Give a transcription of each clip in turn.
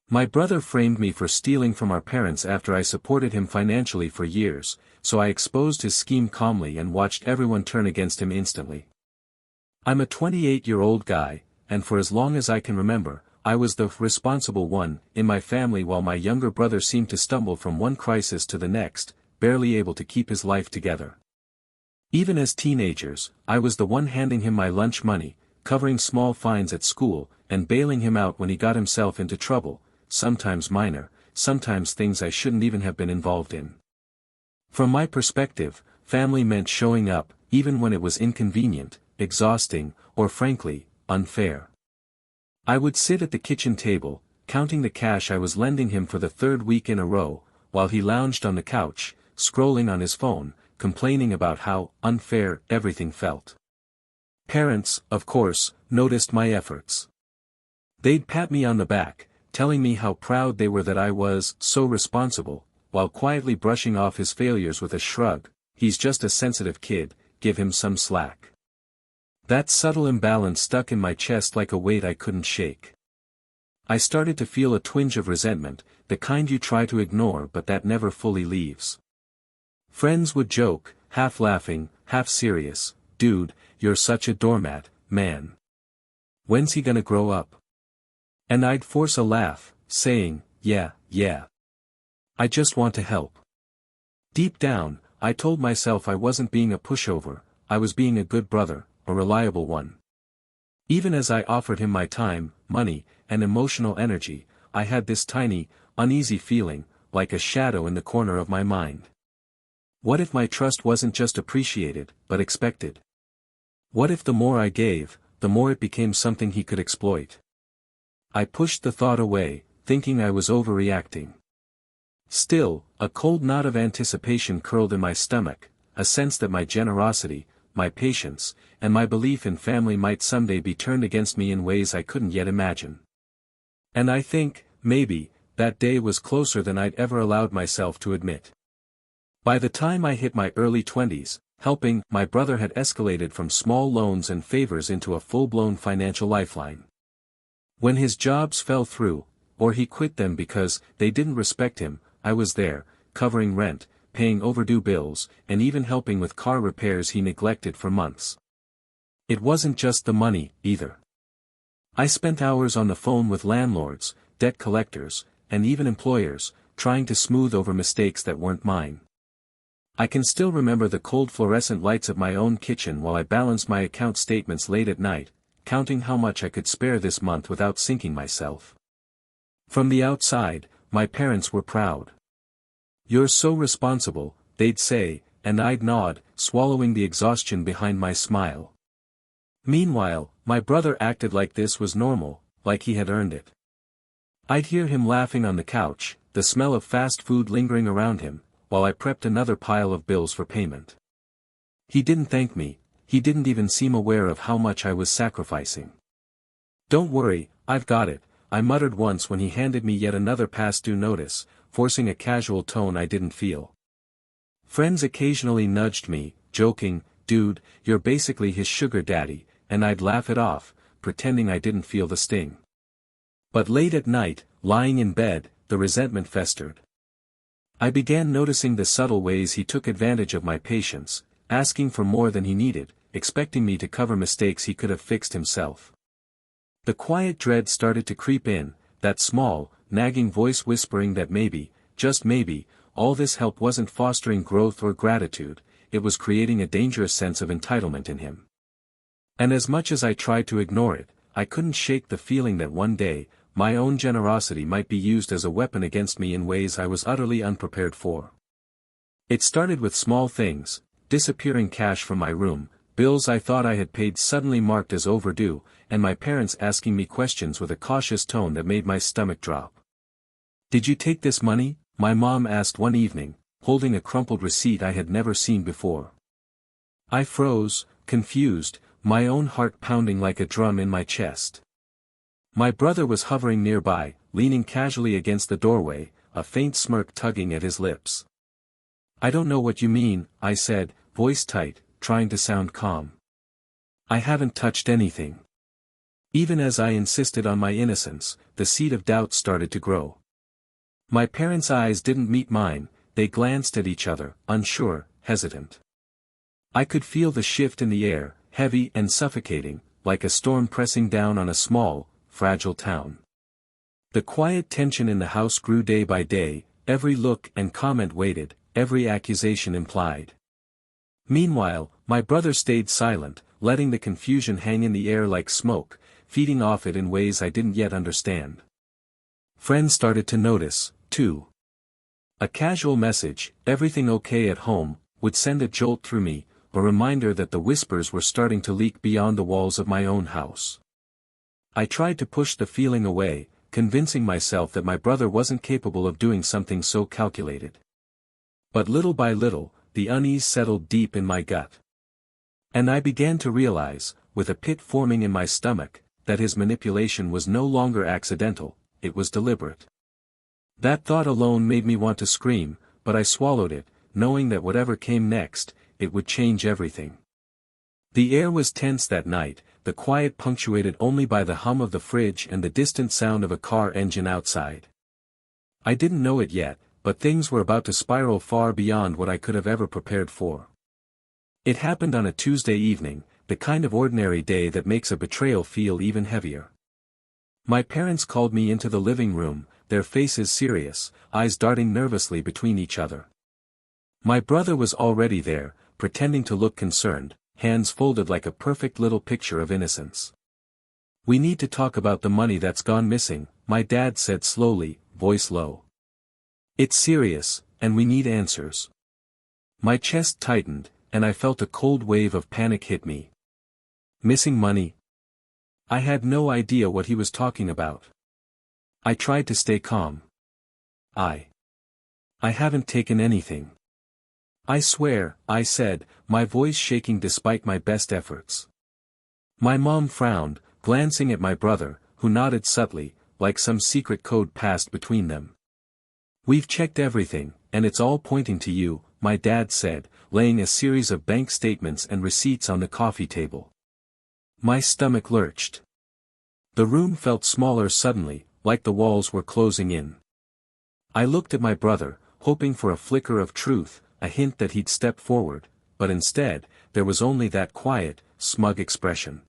My brother framed me for stealing from our parents after I supported him financially for years, so I exposed his scheme calmly and watched everyone turn against him instantly. I'm a 28-year-old guy, and for as long as I can remember, I was the responsible one in my family while my younger brother seemed to stumble from one crisis to the next, barely able to keep his life together. Even as teenagers, I was the one handing him my lunch money, covering small fines at school, and bailing him out when he got himself into trouble, sometimes minor, sometimes things I shouldn't even have been involved in. From my perspective, family meant showing up, even when it was inconvenient, exhausting, or frankly, unfair. I would sit at the kitchen table, counting the cash I was lending him for the third week in a row, while he lounged on the couch, scrolling on his phone, complaining about how unfair everything felt. Parents, of course, noticed my efforts. They'd pat me on the back, telling me how proud they were that I was so responsible, while quietly brushing off his failures with a shrug. He's just a sensitive kid, give him some slack. That subtle imbalance stuck in my chest like a weight I couldn't shake. I started to feel a twinge of resentment, the kind you try to ignore but that never fully leaves. Friends would joke, half laughing, half serious, "Dude, you're such a doormat, man. When's he gonna grow up?" And I'd force a laugh, saying, yeah. I just want to help." Deep down, I told myself I wasn't being a pushover, I was being a good brother, a reliable one. Even as I offered him my time, money, and emotional energy, I had this tiny, uneasy feeling, like a shadow in the corner of my mind. What if my trust wasn't just appreciated, but expected? What if the more I gave, the more it became something he could exploit? I pushed the thought away, thinking I was overreacting. Still, a cold knot of anticipation curled in my stomach, a sense that my generosity, my patience, and my belief in family might someday be turned against me in ways I couldn't yet imagine. And I think, maybe, that day was closer than I'd ever allowed myself to admit. By the time I hit my early 20s, helping my brother had escalated from small loans and favors into a full-blown financial lifeline. When his jobs fell through, or he quit them because they didn't respect him, I was there, covering rent, paying overdue bills, and even helping with car repairs he neglected for months. It wasn't just the money, either. I spent hours on the phone with landlords, debt collectors, and even employers, trying to smooth over mistakes that weren't mine. I can still remember the cold fluorescent lights of my own kitchen while I balanced my account statements late at night, counting how much I could spare this month without sinking myself. From the outside, my parents were proud. "You're so responsible," they'd say, and I'd nod, swallowing the exhaustion behind my smile. Meanwhile, my brother acted like this was normal, like he had earned it. I'd hear him laughing on the couch, the smell of fast food lingering around him, while I prepped another pile of bills for payment. He didn't thank me, he didn't even seem aware of how much I was sacrificing. "Don't worry, I've got it," I muttered once when he handed me yet another past due notice, forcing a casual tone I didn't feel. Friends occasionally nudged me, joking, "Dude, you're basically his sugar daddy," and I'd laugh it off, pretending I didn't feel the sting. But late at night, lying in bed, the resentment festered. I began noticing the subtle ways he took advantage of my patience, asking for more than he needed, expecting me to cover mistakes he could have fixed himself. The quiet dread started to creep in, that small, nagging voice whispering that maybe, just maybe, all this help wasn't fostering growth or gratitude, it was creating a dangerous sense of entitlement in him. And as much as I tried to ignore it, I couldn't shake the feeling that one day, my own generosity might be used as a weapon against me in ways I was utterly unprepared for. It started with small things, disappearing cash from my room, bills I thought I had paid suddenly marked as overdue, and my parents asking me questions with a cautious tone that made my stomach drop. "Did you take this money?" my mom asked one evening, holding a crumpled receipt I had never seen before. I froze, confused, my own heart pounding like a drum in my chest. My brother was hovering nearby, leaning casually against the doorway, a faint smirk tugging at his lips. "I don't know what you mean," I said, voice tight, trying to sound calm. "I haven't touched anything." Even as I insisted on my innocence, the seed of doubt started to grow. My parents' eyes didn't meet mine, they glanced at each other, unsure, hesitant. I could feel the shift in the air, heavy and suffocating, like a storm pressing down on a small, fragile town. The quiet tension in the house grew day by day, every look and comment weighted, every accusation implied. Meanwhile, my brother stayed silent, letting the confusion hang in the air like smoke, feeding off it in ways I didn't yet understand. Friends started to notice, too. A casual message, "Everything okay at home," would send a jolt through me, a reminder that the whispers were starting to leak beyond the walls of my own house. I tried to push the feeling away, convincing myself that my brother wasn't capable of doing something so calculated. But little by little, the unease settled deep in my gut. And I began to realize, with a pit forming in my stomach, that his manipulation was no longer accidental, it was deliberate. That thought alone made me want to scream, but I swallowed it, knowing that whatever came next, it would change everything. The air was tense that night, the quiet punctuated only by the hum of the fridge and the distant sound of a car engine outside. I didn't know it yet, but things were about to spiral far beyond what I could have ever prepared for. It happened on a Tuesday evening, the kind of ordinary day that makes a betrayal feel even heavier. My parents called me into the living room, their faces serious, eyes darting nervously between each other. My brother was already there, pretending to look concerned, hands folded like a perfect little picture of innocence. "We need to talk about the money that's gone missing," my dad said slowly, voice low. "It's serious, and we need answers." My chest tightened, and I felt a cold wave of panic hit me. Missing money? I had no idea what he was talking about. I tried to stay calm. I haven't taken anything. "I swear," I said, my voice shaking despite my best efforts. My mom frowned, glancing at my brother, who nodded subtly, like some secret code passed between them. "We've checked everything, and it's all pointing to you," my dad said, laying a series of bank statements and receipts on the coffee table. My stomach lurched. The room felt smaller suddenly, like the walls were closing in. I looked at my brother, hoping for a flicker of truth, a hint that he'd step forward, but instead, there was only that quiet, smug expression.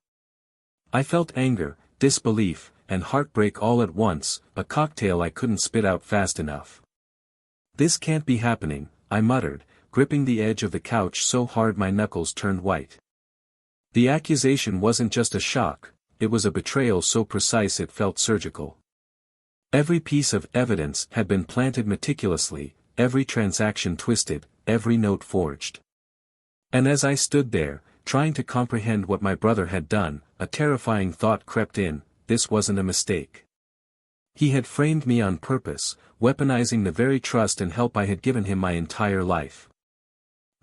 I felt anger, disbelief, and heartbreak all at once, a cocktail I couldn't spit out fast enough. "This can't be happening," I muttered, gripping the edge of the couch so hard my knuckles turned white. The accusation wasn't just a shock, it was a betrayal so precise it felt surgical. Every piece of evidence had been planted meticulously, every transaction twisted, every note forged. And as I stood there, trying to comprehend what my brother had done, a terrifying thought crept in: this wasn't a mistake. He had framed me on purpose, weaponizing the very trust and help I had given him my entire life.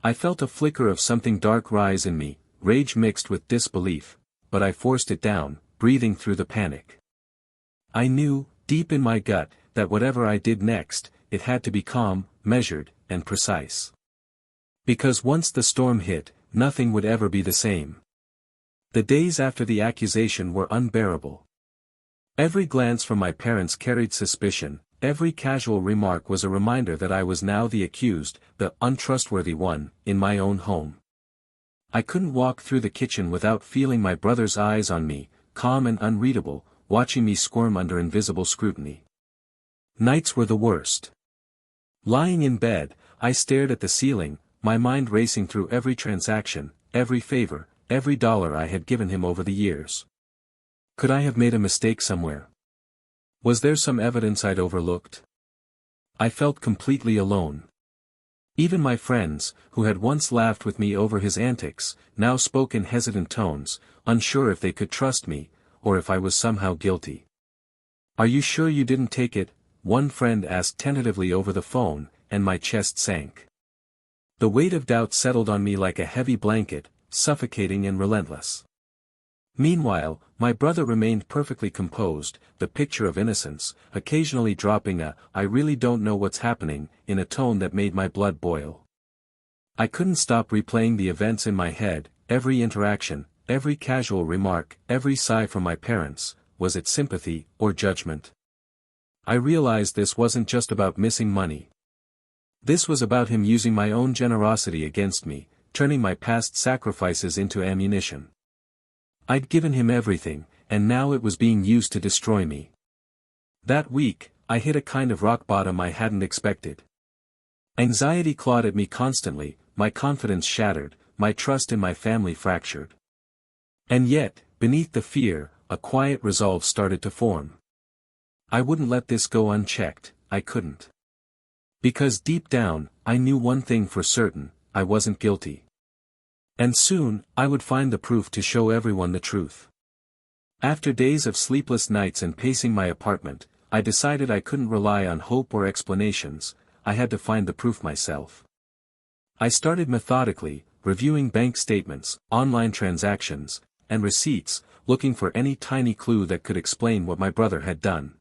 I felt a flicker of something dark rise in me, rage mixed with disbelief, but I forced it down, breathing through the panic. I knew, deep in my gut, that whatever I did next, it had to be calm, measured, and precise. Because once the storm hit, nothing would ever be the same. The days after the accusation were unbearable. Every glance from my parents carried suspicion, every casual remark was a reminder that I was now the accused, the untrustworthy one, in my own home. I couldn't walk through the kitchen without feeling my brother's eyes on me, calm and unreadable, watching me squirm under invisible scrutiny. Nights were the worst. Lying in bed, I stared at the ceiling, my mind racing through every transaction, every favor, every dollar I had given him over the years. Could I have made a mistake somewhere? Was there some evidence I'd overlooked? I felt completely alone. Even my friends, who had once laughed with me over his antics, now spoke in hesitant tones, unsure if they could trust me, or if I was somehow guilty. "Are you sure you didn't take it?" one friend asked tentatively over the phone, and my chest sank. The weight of doubt settled on me like a heavy blanket, suffocating and relentless. Meanwhile, my brother remained perfectly composed, the picture of innocence, occasionally dropping a "I really don't know what's happening," in a tone that made my blood boil. I couldn't stop replaying the events in my head, every interaction, every casual remark, every sigh from my parents, was it sympathy or judgment? I realized this wasn't just about missing money. This was about him using my own generosity against me, turning my past sacrifices into ammunition. I'd given him everything, and now it was being used to destroy me. That week, I hit a kind of rock bottom I hadn't expected. Anxiety clawed at me constantly, my confidence shattered, my trust in my family fractured. And yet, beneath the fear, a quiet resolve started to form. I wouldn't let this go unchecked, I couldn't. Because deep down, I knew one thing for certain, I wasn't guilty. And soon, I would find the proof to show everyone the truth. After days of sleepless nights and pacing my apartment, I decided I couldn't rely on hope or explanations, I had to find the proof myself. I started methodically, reviewing bank statements, online transactions, and receipts, looking for any tiny clue that could explain what my brother had done.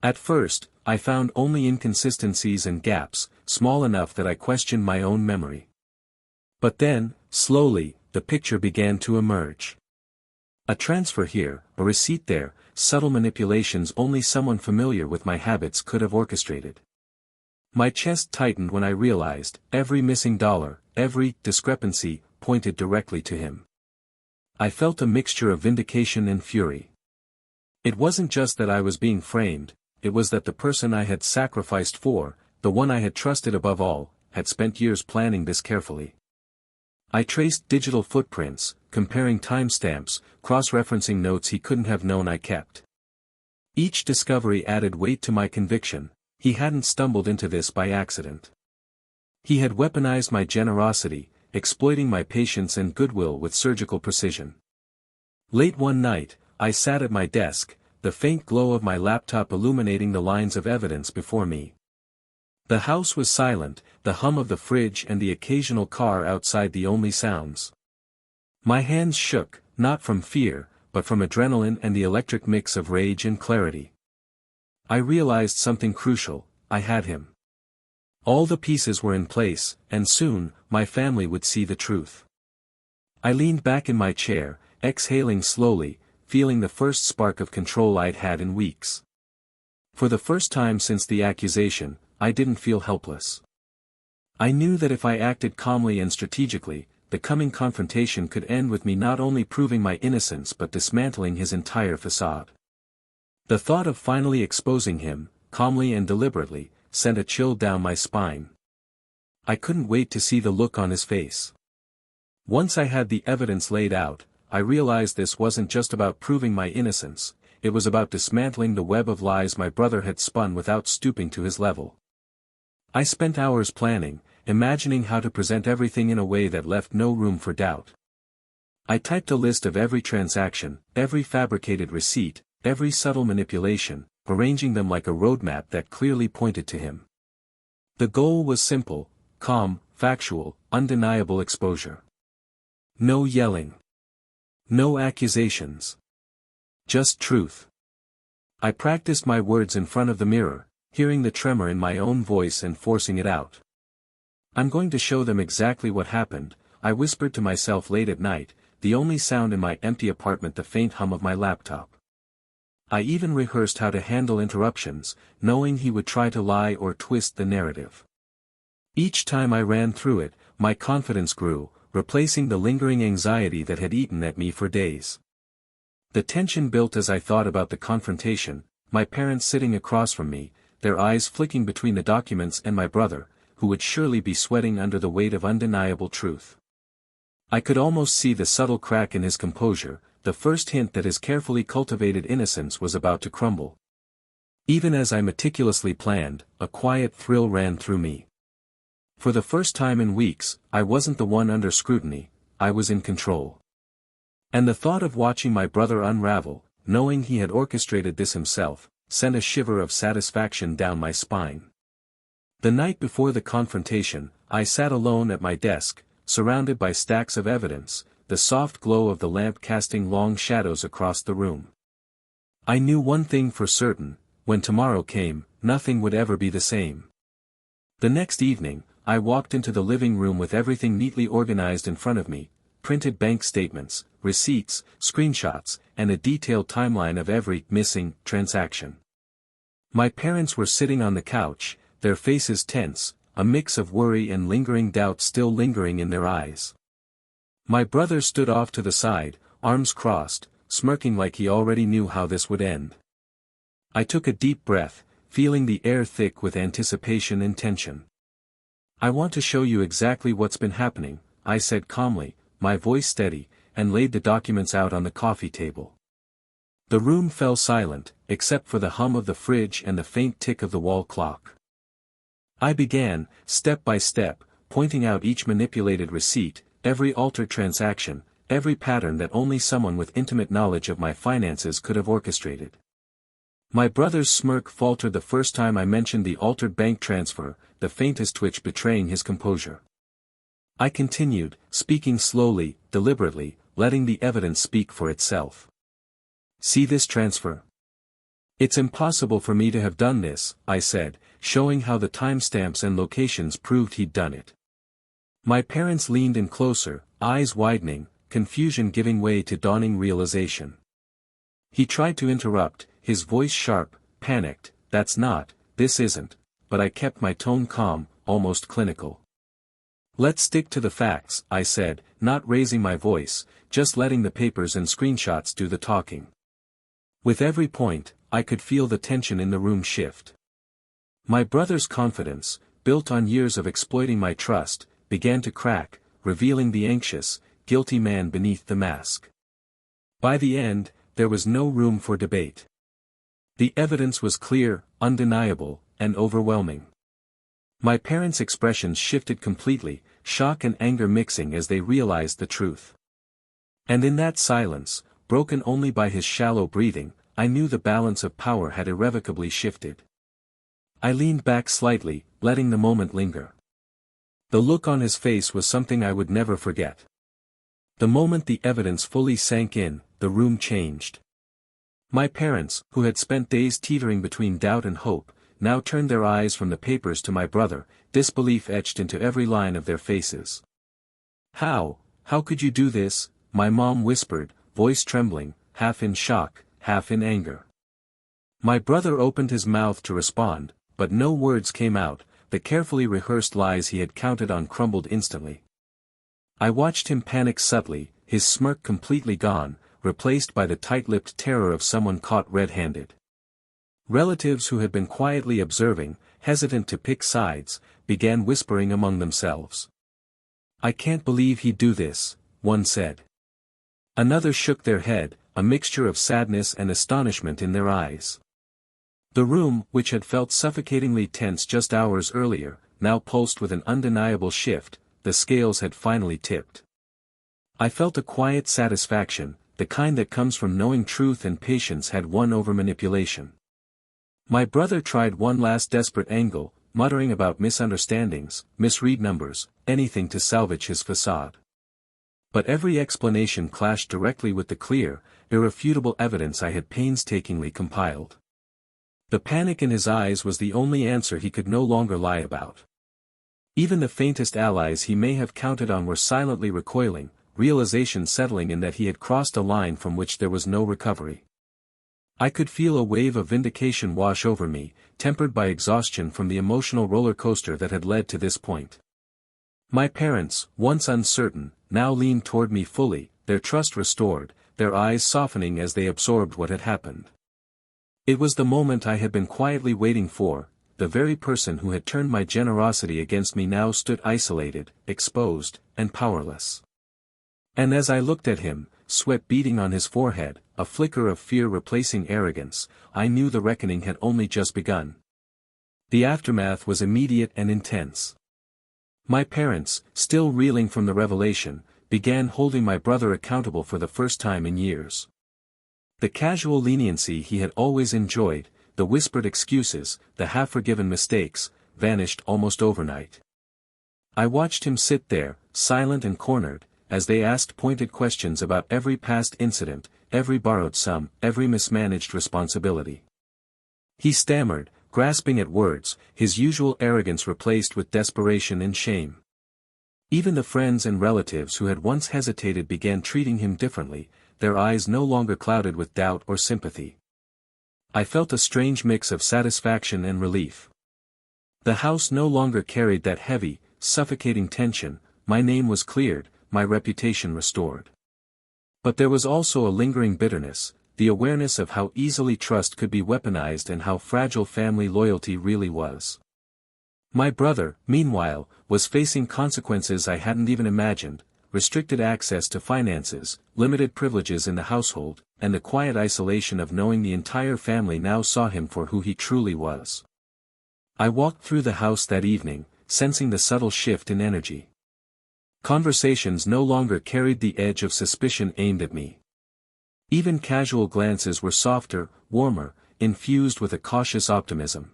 At first, I found only inconsistencies and gaps, small enough that I questioned my own memory. But then, slowly, the picture began to emerge. A transfer here, a receipt there, subtle manipulations only someone familiar with my habits could have orchestrated. My chest tightened when I realized, every missing dollar, every discrepancy, pointed directly to him. I felt a mixture of vindication and fury. It wasn't just that I was being framed, it was that the person I had sacrificed for, the one I had trusted above all, had spent years planning this carefully. I traced digital footprints, comparing timestamps, cross-referencing notes he couldn't have known I kept. Each discovery added weight to my conviction, he hadn't stumbled into this by accident. He had weaponized my generosity, exploiting my patience and goodwill with surgical precision. Late one night, I sat at my desk, the faint glow of my laptop illuminating the lines of evidence before me. The house was silent, the hum of the fridge and the occasional car outside the only sounds. My hands shook, not from fear, but from adrenaline and the electric mix of rage and clarity. I realized something crucial, I had him. All the pieces were in place, and soon, my family would see the truth. I leaned back in my chair, exhaling slowly, feeling the first spark of control I'd had in weeks. For the first time since the accusation, I didn't feel helpless. I knew that if I acted calmly and strategically, the coming confrontation could end with me not only proving my innocence but dismantling his entire facade. The thought of finally exposing him, calmly and deliberately, sent a chill down my spine. I couldn't wait to see the look on his face. Once I had the evidence laid out, I realized this wasn't just about proving my innocence, it was about dismantling the web of lies my brother had spun without stooping to his level. I spent hours planning, imagining how to present everything in a way that left no room for doubt. I typed a list of every transaction, every fabricated receipt, every subtle manipulation, arranging them like a roadmap that clearly pointed to him. The goal was simple, calm, factual, undeniable exposure. No yelling. No accusations. Just truth. I practiced my words in front of the mirror, hearing the tremor in my own voice and forcing it out. I'm going to show them exactly what happened, I whispered to myself late at night, the only sound in my empty apartment the faint hum of my laptop. I even rehearsed how to handle interruptions, knowing he would try to lie or twist the narrative. Each time I ran through it, my confidence grew, replacing the lingering anxiety that had eaten at me for days. The tension built as I thought about the confrontation, my parents sitting across from me, their eyes flicking between the documents and my brother, who would surely be sweating under the weight of undeniable truth. I could almost see the subtle crack in his composure, the first hint that his carefully cultivated innocence was about to crumble. Even as I meticulously planned, a quiet thrill ran through me. For the first time in weeks, I wasn't the one under scrutiny, I was in control. And the thought of watching my brother unravel, knowing he had orchestrated this himself, sent a shiver of satisfaction down my spine. The night before the confrontation, I sat alone at my desk, surrounded by stacks of evidence, the soft glow of the lamp casting long shadows across the room. I knew one thing for certain, when tomorrow came, nothing would ever be the same. The next evening, I walked into the living room with everything neatly organized in front of me, printed bank statements, receipts, screenshots, and a detailed timeline of every missing transaction. My parents were sitting on the couch, their faces tense, a mix of worry and lingering doubt still lingering in their eyes. My brother stood off to the side, arms crossed, smirking like he already knew how this would end. I took a deep breath, feeling the air thick with anticipation and tension. "I want to show you exactly what's been happening," I said calmly, my voice steady, and laid the documents out on the coffee table. The room fell silent, except for the hum of the fridge and the faint tick of the wall clock. I began, step by step, pointing out each manipulated receipt, every altered transaction, every pattern that only someone with intimate knowledge of my finances could have orchestrated. My brother's smirk faltered the first time I mentioned the altered bank transfer, the faintest twitch betraying his composure. I continued, speaking slowly, deliberately, letting the evidence speak for itself. "See this transfer? It's impossible for me to have done this," I said, showing how the timestamps and locations proved he'd done it. My parents leaned in closer, eyes widening, confusion giving way to dawning realization. He tried to interrupt, his voice sharp, panicked, "This isn't," but I kept my tone calm, almost clinical. "Let's stick to the facts," I said, not raising my voice, just letting the papers and screenshots do the talking. With every point, I could feel the tension in the room shift. My brother's confidence, built on years of exploiting my trust, began to crack, revealing the anxious, guilty man beneath the mask. By the end, there was no room for debate. The evidence was clear, undeniable, and overwhelming. My parents' expressions shifted completely, shock and anger mixing as they realized the truth. And in that silence, broken only by his shallow breathing, I knew the balance of power had irrevocably shifted. I leaned back slightly, letting the moment linger. The look on his face was something I would never forget. The moment the evidence fully sank in, the room changed. My parents, who had spent days teetering between doubt and hope, now turned their eyes from the papers to my brother, disbelief etched into every line of their faces. How could you do this?" my mom whispered, voice trembling, half in shock, half in anger. My brother opened his mouth to respond, but no words came out, the carefully rehearsed lies he had counted on crumbled instantly. I watched him panic subtly, his smirk completely gone, replaced by the tight-lipped terror of someone caught red-handed. Relatives who had been quietly observing, hesitant to pick sides, began whispering among themselves. "I can't believe he'd do this," one said. Another shook their head, a mixture of sadness and astonishment in their eyes. The room, which had felt suffocatingly tense just hours earlier, now pulsed with an undeniable shift, the scales had finally tipped. I felt a quiet satisfaction, the kind that comes from knowing truth and patience had won over manipulation. My brother tried one last desperate angle, muttering about misunderstandings, misread numbers, anything to salvage his facade. But every explanation clashed directly with the clear, irrefutable evidence I had painstakingly compiled. The panic in his eyes was the only answer he could no longer lie about. Even the faintest allies he may have counted on were silently recoiling, realization settling in that he had crossed a line from which there was no recovery. I could feel a wave of vindication wash over me, tempered by exhaustion from the emotional roller coaster that had led to this point. My parents, once uncertain, now leaned toward me fully, their trust restored, their eyes softening as they absorbed what had happened. It was the moment I had been quietly waiting for. The very person who had turned my generosity against me now stood isolated, exposed, and powerless. And as I looked at him, sweat beading on his forehead, a flicker of fear replacing arrogance, I knew the reckoning had only just begun. The aftermath was immediate and intense. My parents, still reeling from the revelation, began holding my brother accountable for the first time in years. The casual leniency he had always enjoyed, the whispered excuses, the half-forgiven mistakes, vanished almost overnight. I watched him sit there, silent and cornered, as they asked pointed questions about every past incident, every borrowed sum, every mismanaged responsibility. He stammered, grasping at words, his usual arrogance replaced with desperation and shame. Even the friends and relatives who had once hesitated began treating him differently, their eyes no longer clouded with doubt or sympathy. I felt a strange mix of satisfaction and relief. The house no longer carried that heavy, suffocating tension, my name was cleared, my reputation restored. But there was also a lingering bitterness, the awareness of how easily trust could be weaponized and how fragile family loyalty really was. My brother, meanwhile, was facing consequences I hadn't even imagined: restricted access to finances, limited privileges in the household, and the quiet isolation of knowing the entire family now saw him for who he truly was. I walked through the house that evening, sensing the subtle shift in energy. Conversations no longer carried the edge of suspicion aimed at me. Even casual glances were softer, warmer, infused with a cautious optimism.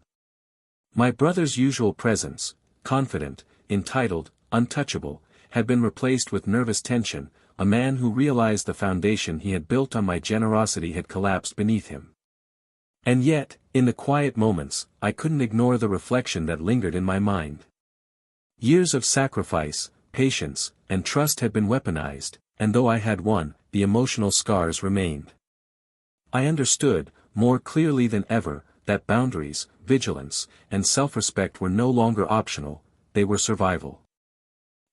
My brother's usual presence, confident, entitled, untouchable, had been replaced with nervous tension, a man who realized the foundation he had built on my generosity had collapsed beneath him. And yet, in the quiet moments, I couldn't ignore the reflection that lingered in my mind. Years of sacrifice, patience, and trust had been weaponized, and though I had won, the emotional scars remained. I understood, more clearly than ever, that boundaries, vigilance, and self-respect were no longer optional, they were survival.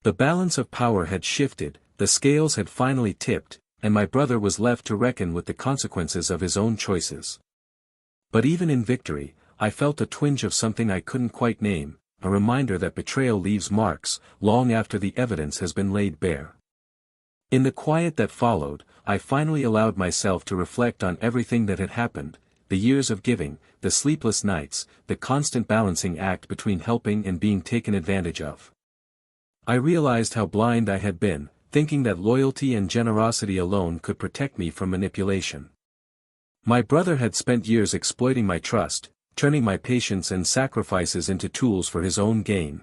The balance of power had shifted, the scales had finally tipped, and my brother was left to reckon with the consequences of his own choices. But even in victory, I felt a twinge of something I couldn't quite name, a reminder that betrayal leaves marks, long after the evidence has been laid bare. In the quiet that followed, I finally allowed myself to reflect on everything that had happened: the years of giving, the sleepless nights, the constant balancing act between helping and being taken advantage of. I realized how blind I had been, thinking that loyalty and generosity alone could protect me from manipulation. My brother had spent years exploiting my trust, turning my patience and sacrifices into tools for his own gain.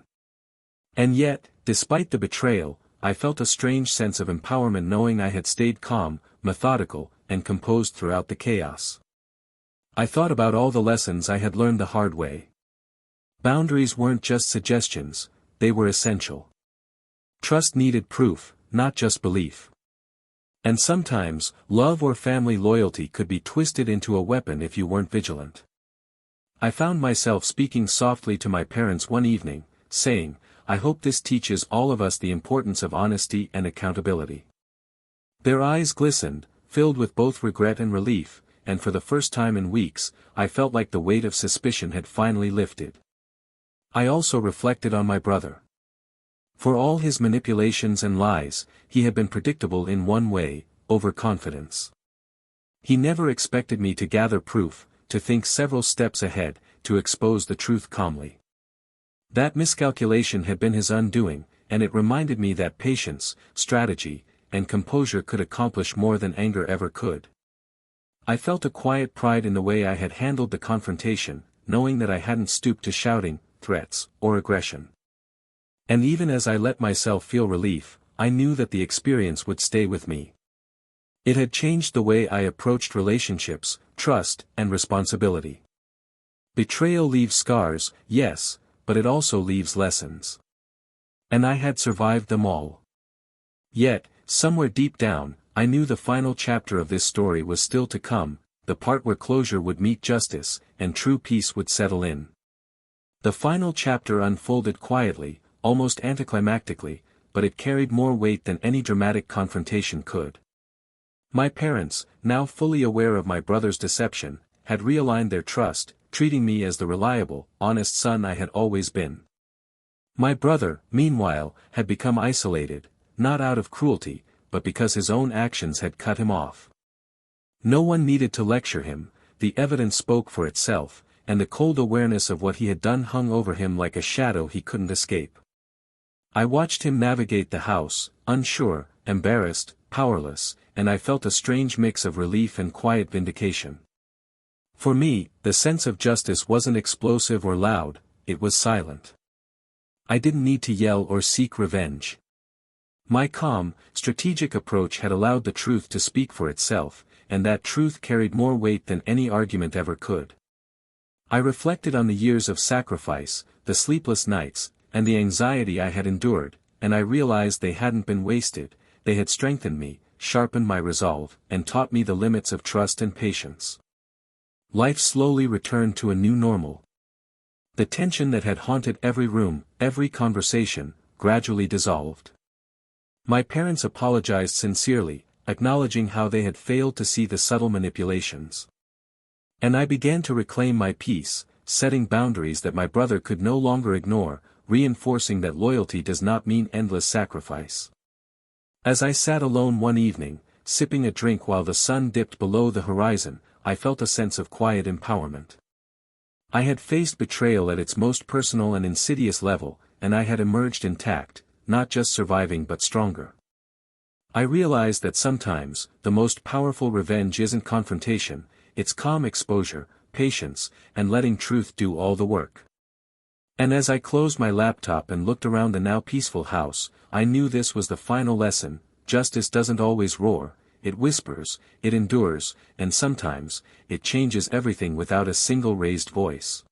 And yet, despite the betrayal, I felt a strange sense of empowerment knowing I had stayed calm, methodical, and composed throughout the chaos. I thought about all the lessons I had learned the hard way. Boundaries weren't just suggestions, they were essential. Trust needed proof, not just belief. And sometimes, love or family loyalty could be twisted into a weapon if you weren't vigilant. I found myself speaking softly to my parents one evening, saying, "I hope this teaches all of us the importance of honesty and accountability." Their eyes glistened, filled with both regret and relief, and for the first time in weeks, I felt like the weight of suspicion had finally lifted. I also reflected on my brother. For all his manipulations and lies, he had been predictable in one way: overconfidence. He never expected me to gather proof, to think several steps ahead, to expose the truth calmly. That miscalculation had been his undoing, and it reminded me that patience, strategy, and composure could accomplish more than anger ever could. I felt a quiet pride in the way I had handled the confrontation, knowing that I hadn't stooped to shouting, threats, or aggression. And even as I let myself feel relief, I knew that the experience would stay with me. It had changed the way I approached relationships, trust, and responsibility. Betrayal leaves scars, yes, but it also leaves lessons. And I had survived them all. Yet, somewhere deep down, I knew the final chapter of this story was still to come, the part where closure would meet justice, and true peace would settle in. The final chapter unfolded quietly, almost anticlimactically, but it carried more weight than any dramatic confrontation could. My parents, now fully aware of my brother's deception, had realigned their trust, treating me as the reliable, honest son I had always been. My brother, meanwhile, had become isolated, not out of cruelty, but because his own actions had cut him off. No one needed to lecture him, the evidence spoke for itself, and the cold awareness of what he had done hung over him like a shadow he couldn't escape. I watched him navigate the house, unsure, embarrassed, powerless, and I felt a strange mix of relief and quiet vindication. For me, the sense of justice wasn't explosive or loud, it was silent. I didn't need to yell or seek revenge. My calm, strategic approach had allowed the truth to speak for itself, and that truth carried more weight than any argument ever could. I reflected on the years of sacrifice, the sleepless nights, and the anxiety I had endured, and I realized they hadn't been wasted. They had strengthened me, sharpened my resolve, and taught me the limits of trust and patience. Life slowly returned to a new normal. The tension that had haunted every room, every conversation, gradually dissolved. My parents apologized sincerely, acknowledging how they had failed to see the subtle manipulations. And I began to reclaim my peace, setting boundaries that my brother could no longer ignore, reinforcing that loyalty does not mean endless sacrifice. As I sat alone one evening, sipping a drink while the sun dipped below the horizon, I felt a sense of quiet empowerment. I had faced betrayal at its most personal and insidious level, and I had emerged intact, not just surviving but stronger. I realized that sometimes, the most powerful revenge isn't confrontation, it's calm exposure, patience, and letting truth do all the work. And as I closed my laptop and looked around the now peaceful house, I knew this was the final lesson: justice doesn't always roar, it whispers, it endures, and sometimes, it changes everything without a single raised voice.